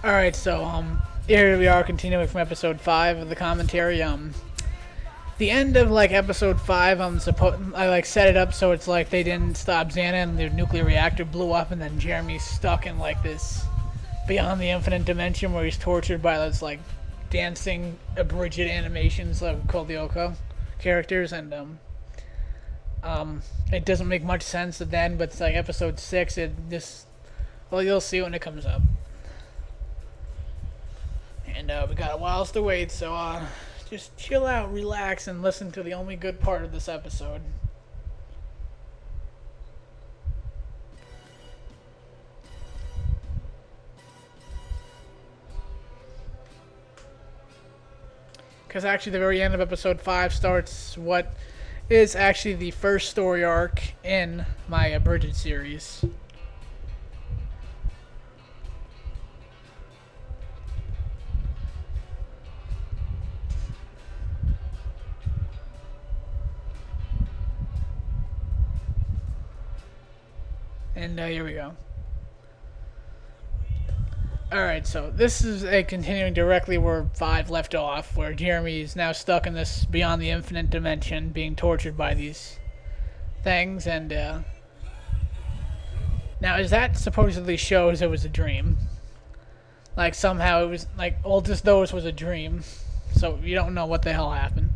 Alright, so, here we are continuing from episode 5 of the commentary. The end of, like, episode 5, I, like, set it up so it's like they didn't stop Xana and the nuclear reactor blew up and then Jeremy's stuck in, like, this beyond the infinite dimension where he's tortured by those, like, dancing, abridged animations called Lyoko characters, and, it doesn't make much sense at the end, but it's like episode 6, well, you'll see when it comes up. And we got a while to wait, so just chill out, relax, and listen to the only good part of this episode. Because actually the very end of episode 5 starts what is actually the first story arc in my Abridged series. And here we go. Alright, so this is a continuing directly where 5 left off, where Jeremy is now stuck in this beyond the infinite dimension, being tortured by these things, and now is that supposedly shows it was a dream. Like somehow it was, like, all just those was a dream, so you don't know what the hell happened.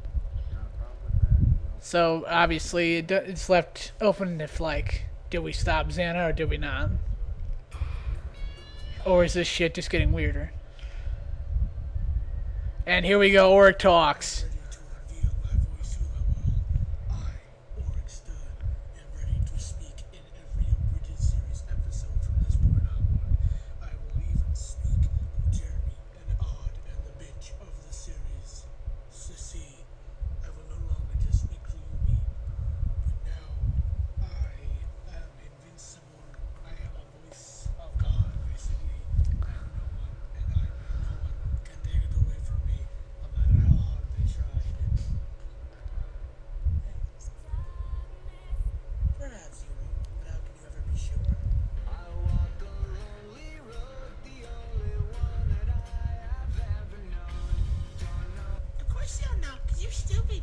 So obviously it's left open if, like, did we stop Xana or did we not? Or is this shit just getting weirder? And here we go, Oric talks.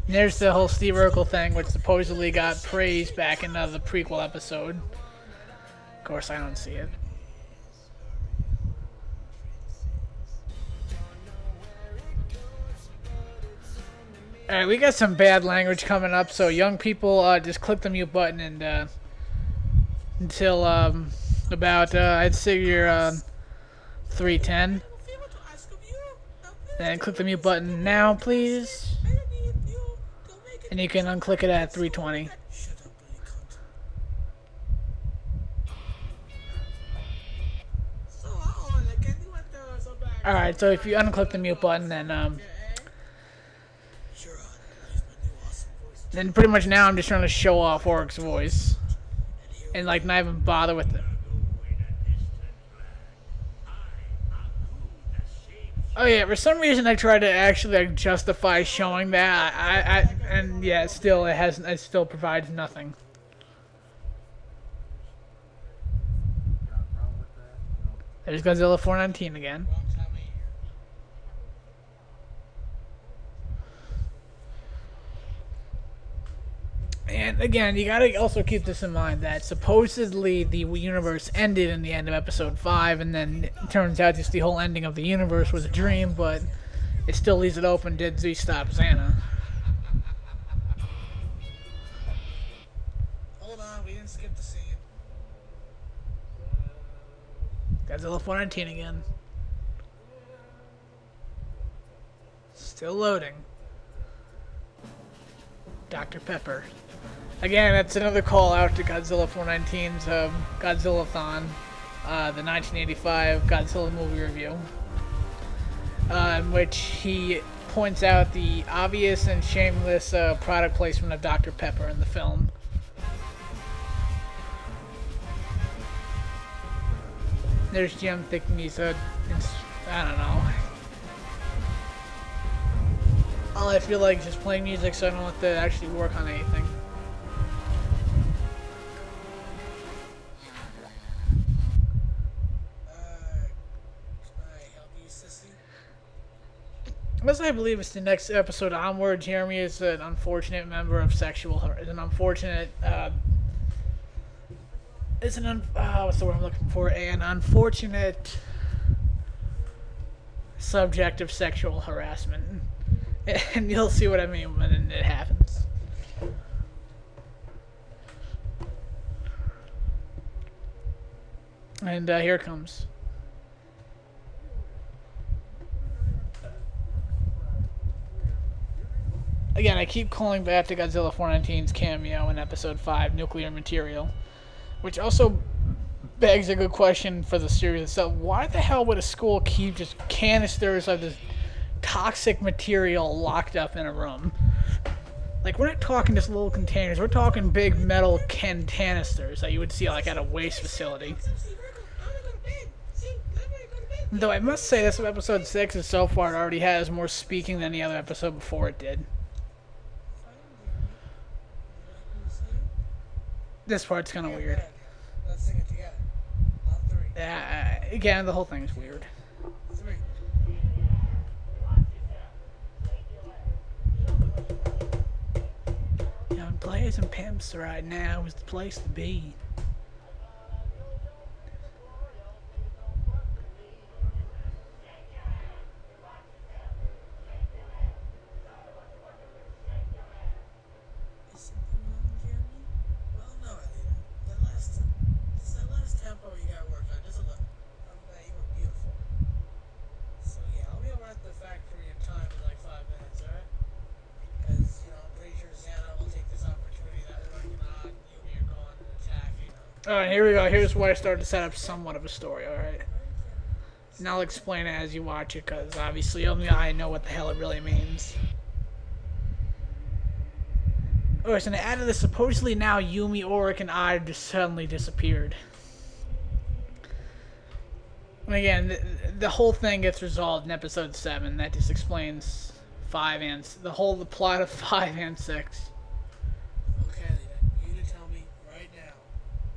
And there's the whole Steve Urkel thing, which supposedly got praised back in the prequel episode. Of course, I don't see it. Alright, we got some bad language coming up, so young people, just click the mute button and, until, about, I'd say you're, 3:10. And click the mute button now, please. And you can unclick it at 3:20. Alright, so if you unclick the mute button, then pretty much now I'm just trying to show off Oric's voice. And, like, not even bother with it. Oh yeah, for some reason I tried to actually, like, justify showing that, and yeah, it still provides nothing. There's Godzilla 419 again. And again, you gotta also keep this in mind that supposedly the universe ended in the end of episode 5, and then it turns out just the whole ending of the universe was a dream, but it still leaves it open. Did Z stop Xana? Hold on, we didn't skip the scene. Godzilla 419 again. Still loading. Dr. Pepper. Again, that's another call out to Godzilla 419's Godzilla-thon, the 1985 Godzilla movie review, in which he points out the obvious and shameless product placement of Dr. Pepper in the film. There's Jim thinking he's I don't know. All I feel like is just playing music, so I don't have to actually work on anything. Unless I believe it's the next episode onward, Jeremy is an unfortunate member of is an unfortunate, what's the word I'm looking for? An unfortunate subject of sexual harassment. And you'll see what I mean when it happens. And here it comes. Again, I keep calling back to Godzilla 419's cameo in Episode 5, Nuclear Material, which also begs a good question for the series itself. Why the hell would a school keep just canisters of this toxic material locked up in a room? Like, we're not talking just little containers. We're talking big metal canisters that you would see, like, at a waste facility. Though I must say, this episode 6 is so far, it already has more speaking than any other episode before it did. This part's kind of weird. Let's sing it together. On three. Yeah, again, the whole thing's weird. Three. Young players and pimps right now is the place to be. Is something wrong, Jeremy? Well, no, Alina. That last tempo you got worked on. Just a little. You were beautiful. So yeah, I'll be over at the factory in time in like 5 minutes, alright? Because, I'm pretty sure Xana will take this opportunity that we're working on. Yumi are gone and attack, Alright, here we go. Here's where I started to set up somewhat of a story, alright? And I'll explain it as you watch it, because obviously only I know what the hell it really means. Alright, so to add to this, supposedly now Yumi, Auric, and I just suddenly disappeared. And again, the whole thing gets resolved in episode 7. That just explains 5 and... the plot of 5 and 6. Okay, Alina, you to tell me right now,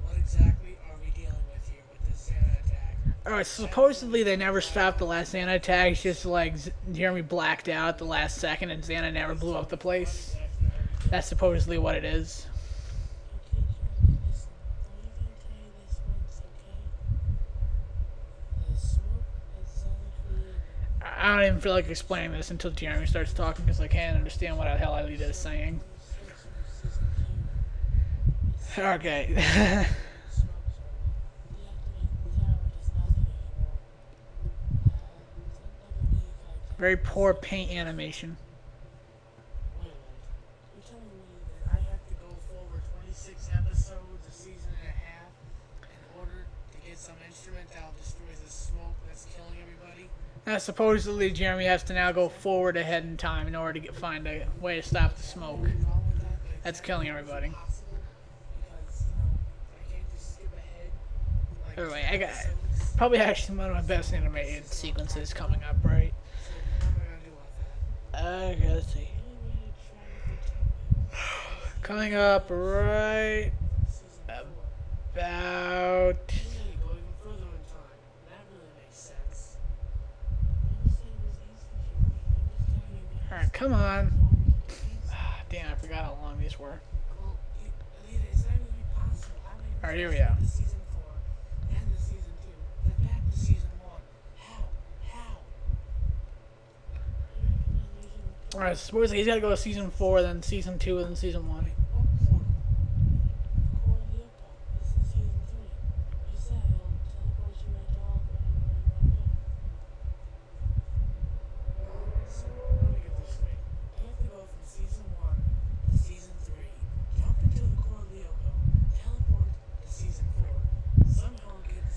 what exactly are we dealing with here with this Xana attack? Alright, so supposedly they never stopped the last Xana attack. It's just like Jeremy blacked out at the last second and Xana never blew up the place. That's supposedly what it is. Okay, Jeremy, listen. I'm only gonna tell you this once, okay? The smoke that Xana created. I don't even feel like explaining this until Jeremy starts talking because I can't understand what the hell Alita is saying. Okay. Very poor paint animation. Wait a minute. You're telling me that I have to go forward 26 episodes, a season and a half, in order to get some instrument that'll destroy the smoke that's killing everybody? Now, supposedly Jeremy has to now go forward ahead in time in order to find a way to stop the smoke. That's killing everybody. Because, I can't just skip ahead. Like, Anyway, I got probably actually one of my best animated sequences coming up, right? So, what am I gonna do with that? Okay, let's see. Coming up right about... Yeah, go even further in time. That really makes sense. Alright, come on. Damn, I forgot how long these were. Well, Alita, it's not even possible. Alright, here we go. The season 4 and the season 2. Then back to season 1. How? Alright, supposedly he's gotta go to season 4, then season 2, and then season 1. What portal? The core of Lyoko. This is season 3. You said it'll teleport you right to all of whatever you want to do. So, let me get this straight. I have to go from season 1 to season 3, jump into the core of Lyoko, teleport to season 4, somehow get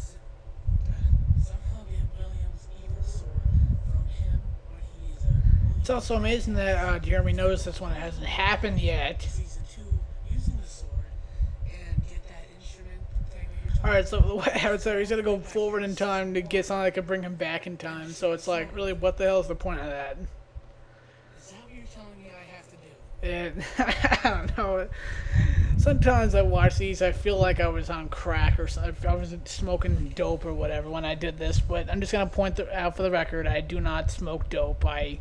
William's evil sword from him when he's It's also amazing that Jeremy knows this one hasn't happened yet. season 2 using the sword and get that instrument thing that you're talking Alright, so what happens there, he's gonna go forward in time to get something that could bring him back in time. So it's like, really, what the hell is the point of that? Is that what you're telling me I have to do? And I don't know. Sometimes I watch these, I feel like I was on crack or something. I was smoking dope or whatever when I did this. But I'm just gonna point out for the record, I do not smoke dope. I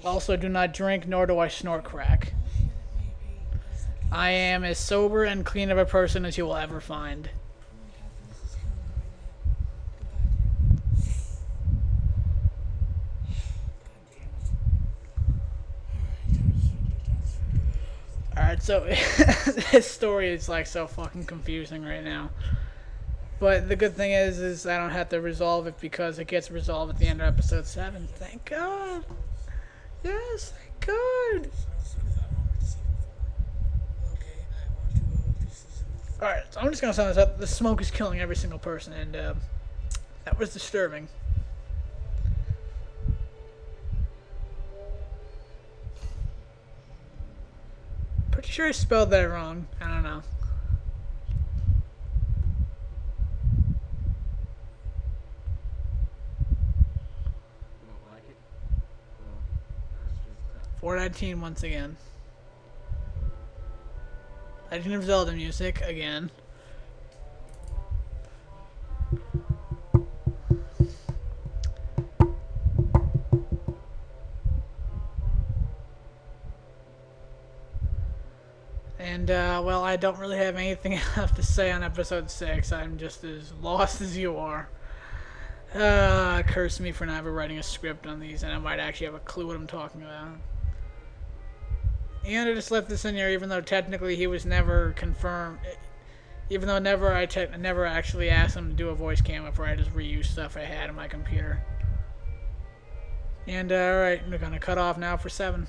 Also, do not drink, nor do I snort crack. I am as sober and clean of a person as you will ever find. Alright, so this story is like so fucking confusing right now. But the good thing is I don't have to resolve it because it gets resolved at the end of episode 7. Thank God. Yes, thank God. Alright, so I'm just gonna sum this up. The smoke is killing every single person, and that was disturbing. Pretty sure I spelled that wrong. I don't know. You don't like it? Well, that's just 419 once again. Legend of Zelda music again. And, well, I don't really have anything left to say on episode 6. I'm just as lost as you are. Curse me for not ever writing a script on these, and I might actually have a clue what I'm talking about. And I just left this in here, even though technically he was never confirmed. Even though I never actually asked him to do a voice camera before. I just reused stuff I had on my computer. And, alright, we're gonna cut off now for 7.